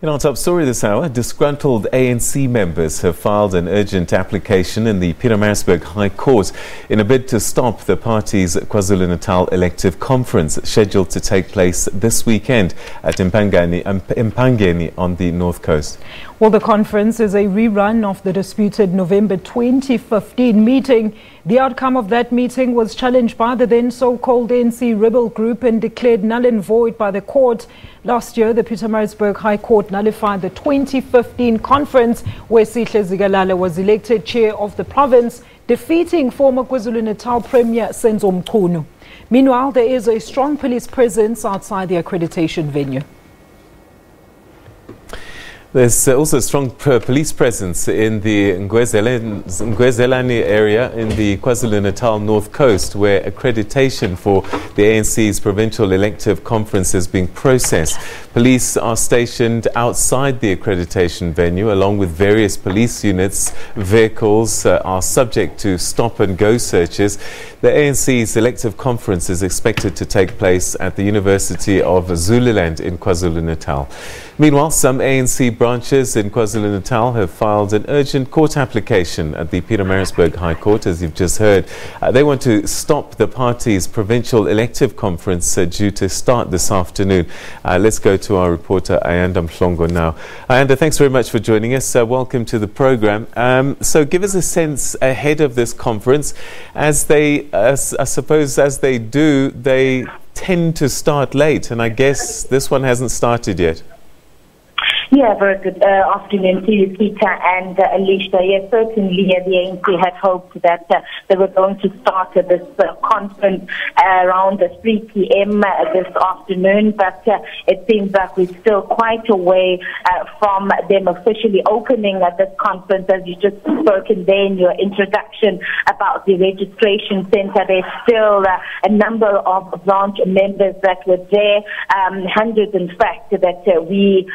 In our top story this hour, disgruntled ANC members have filed an urgent application in the Pietermaritzburg High Court in a bid to stop the party's KwaZulu-Natal elective conference scheduled to take place this weekend at eMpangeni on the North Coast. Well, the conference is a rerun of the disputed November 2015 meeting. The outcome of that meeting was challenged by the then so-called ANC rebel group and declared null and void by the court. Last year, the Pietermaritzburg High Court nullified the 2015 conference where Sihle Zikalala was elected chair of the province, defeating former KwaZulu-Natal Premier Senzo Mchunu. Meanwhile, there is a strong police presence outside the accreditation venue. There's also a strong police presence in the Ngwelezane area in the KwaZulu-Natal North Coast, where accreditation for the ANC's provincial elective conference is being processed. Police are stationed outside the accreditation venue along with various police units. Vehicles are subject to stop-and-go searches. The ANC's elective conference is expected to take place at the University of Zulu in KwaZulu-Natal. Meanwhile, some ANC branches in KwaZulu-Natal have filed an urgent court application at the Pietermaritzburg High Court, as you've just heard. They want to stop the party's provincial elective conference due to start this afternoon. Let's go to our reporter, Ayanda Mhlongo now. Ayanda, thanks very much for joining us. Welcome to the program. So give us a sense ahead of this conference. I suppose as they do, they tend to start late, and I guess this one hasn't started yet. Yeah, very good afternoon to you, Peter and Alicia. Yes, certainly the ANC had hoped that they were going to start this conference around 3 p.m. This afternoon, but it seems like we're still quite a way from them officially opening this conference. As you just spoken there in your introduction about the registration center, there's still a number of branch members that were there, hundreds in fact, that we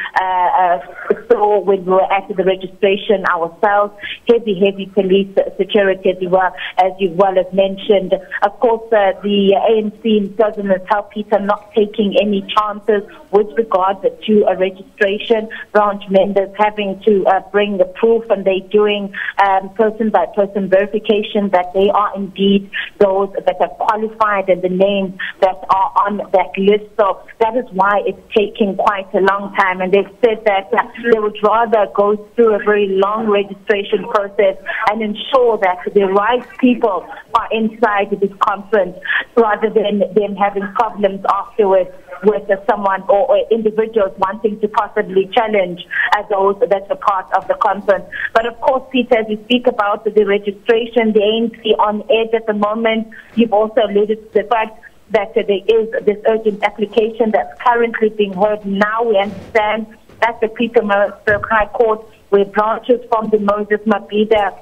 saw when we were at the registration ourselves. Heavy police security as you well as mentioned. Of course, the ANC in KwaZulu-Natal, Peter, not taking any chances with regard to a registration. Branch members having to bring the proof, and they're doing person-by-person verification that they are indeed those that are qualified and the names that are on that list. So that is why it's taking quite a long time, and they've said that they would rather go through a very long registration process and ensure that the right people are inside this conference rather than them having problems afterwards with someone or individuals wanting to possibly challenge those that are part of the conference. But of course, Peter, as you speak about the registration, the ANC on edge at the moment, you've also alluded to the fact that there is this urgent application that's currently being heard now. We understand at the Pietermaritzburg High Court, where branches from the Moses Mabhida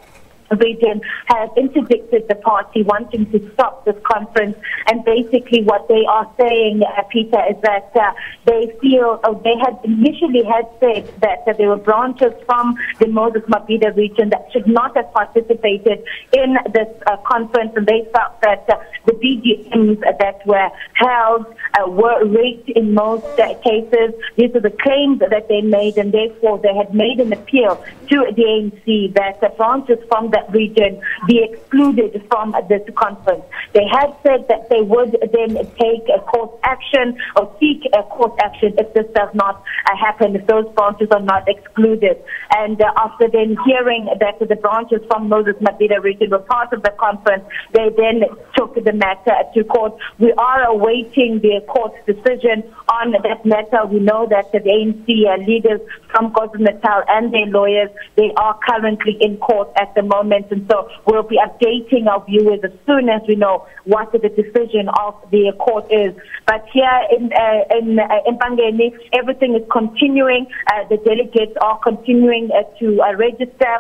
region have interdicted the party wanting to stop this conference. And basically what they are saying, Peter, is that they feel, they had initially said that there were branches from the Moses Mabhida region that should not have participated in this conference, and they felt that the BGMs that were held were rigged in most cases. These are the claims that they made, and therefore they had made an appeal to the ANC that the branches from that region be excluded from this conference. They had said that they would then take a court action or seek a court action if this does not happen, if those branches are not excluded. And after then hearing that the branches from Moses Mabhida region were part of the conference, they then took the matter to court. We are awaiting the court's decision on that matter. We know that the ANC leaders from KwaZulu-Natal and their lawyers, they are currently in court at the moment. And so we'll be updating our viewers as soon as we know what the decision of the court is. But here in eMpangeni, everything is continuing. The delegates are continuing to register.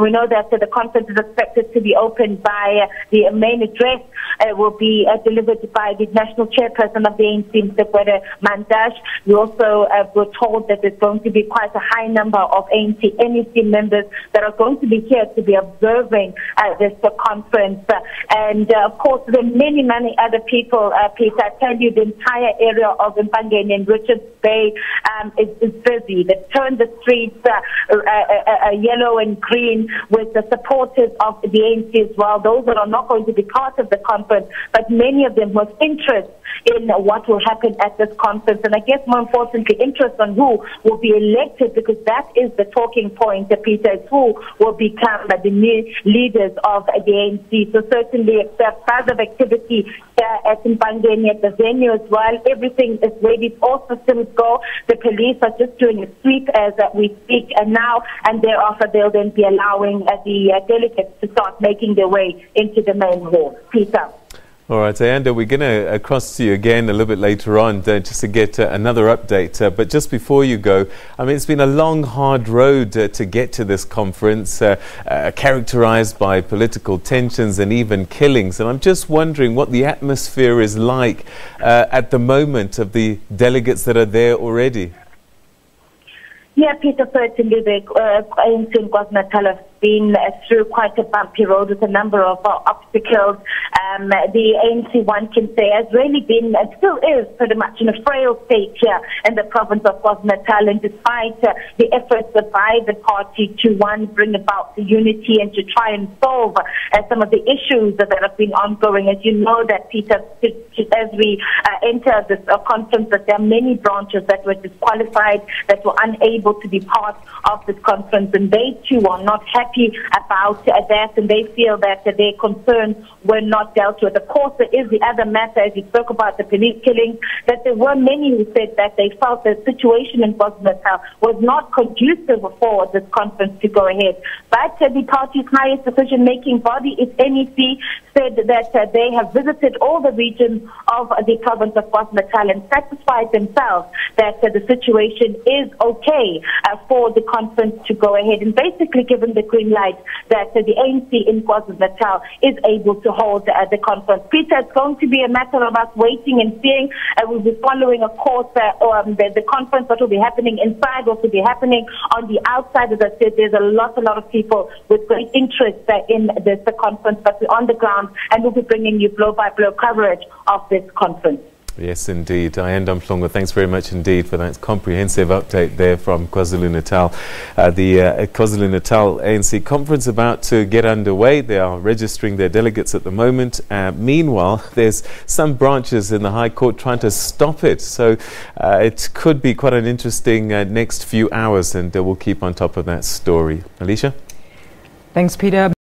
We know that the conference is expected to be opened by the main address will be delivered by the national chairperson of the ANC, Mr. Mandash. We also were told that there's going to be quite a high number of ANC NEC members that are going to be here to be observing this conference. And of course, there are many, many other people, Peter. I tell you, the entire area of eMpangeni and Richards Bay is busy. They turned the streets yellow and green with the supporters of the ANC as well, those that are not going to be part of the conference, but many of them with interest in what will happen at this conference. And I guess more importantly, interest on who will be elected, because that is the talking point, Peter, is who will become the new leaders of the ANC. So certainly there's further activity at eMpangeni at the venue as well. Everything is ready. All systems go. The police are just doing a sweep as we speak now, and thereafter they'll then be allowing the delegates to start making their way into the main hall. Peter. All right, Ayanda, we're going to cross to you again a little bit later on just to get another update. But just before you go, I mean, it's been a long, hard road to get to this conference, characterized by political tensions and even killings. And I'm just wondering what the atmosphere is like at the moment of the delegates that are there already. Yeah, Peter, certainly the ANC in KwaZulu-Natal has been through quite a bumpy road with a number of obstacles. The ANC, one can say, has really been and still is pretty much in a frail state here in the province of KwaZulu-Natal. And despite the efforts by the party to, one, bring about the unity and to try and solve some of the issues that have been ongoing, as you know that, Peter, as we enter this conference, that there are many branches that were disqualified, that were unable to be part of this conference, and they too are not happy about that, and they feel that their concerns were not dealt with. Of course, there is the other matter, as you spoke about the police killings, that there were many who said that they felt the situation in KwaZulu-Natal was not conducive for this conference to go ahead. But the party's highest decision-making body, its NEC, said that they have visited all the regions of the province of KwaZulu-Natal and satisfied themselves that the situation is okay for the conference to go ahead, and basically given the green light that the ANC in KwaZulu-Natal is able to hold the conference. Peter, it's going to be a matter of us waiting and seeing. We'll be following, of course, the conference that will be happening inside, what will be happening on the outside. As I said, there's a lot of people with great interest in the conference, but we're on the ground and we'll be bringing you blow-by-blow coverage of this conference. Yes, indeed. Ayanda Mhlongo, thanks very much indeed for that comprehensive update there from KwaZulu-Natal. The KwaZulu-Natal ANC conference about to get underway. They are registering their delegates at the moment. Meanwhile, there's some branches in the High Court trying to stop it. So it could be quite an interesting next few hours, and we'll keep on top of that story. Alicia? Thanks, Peter.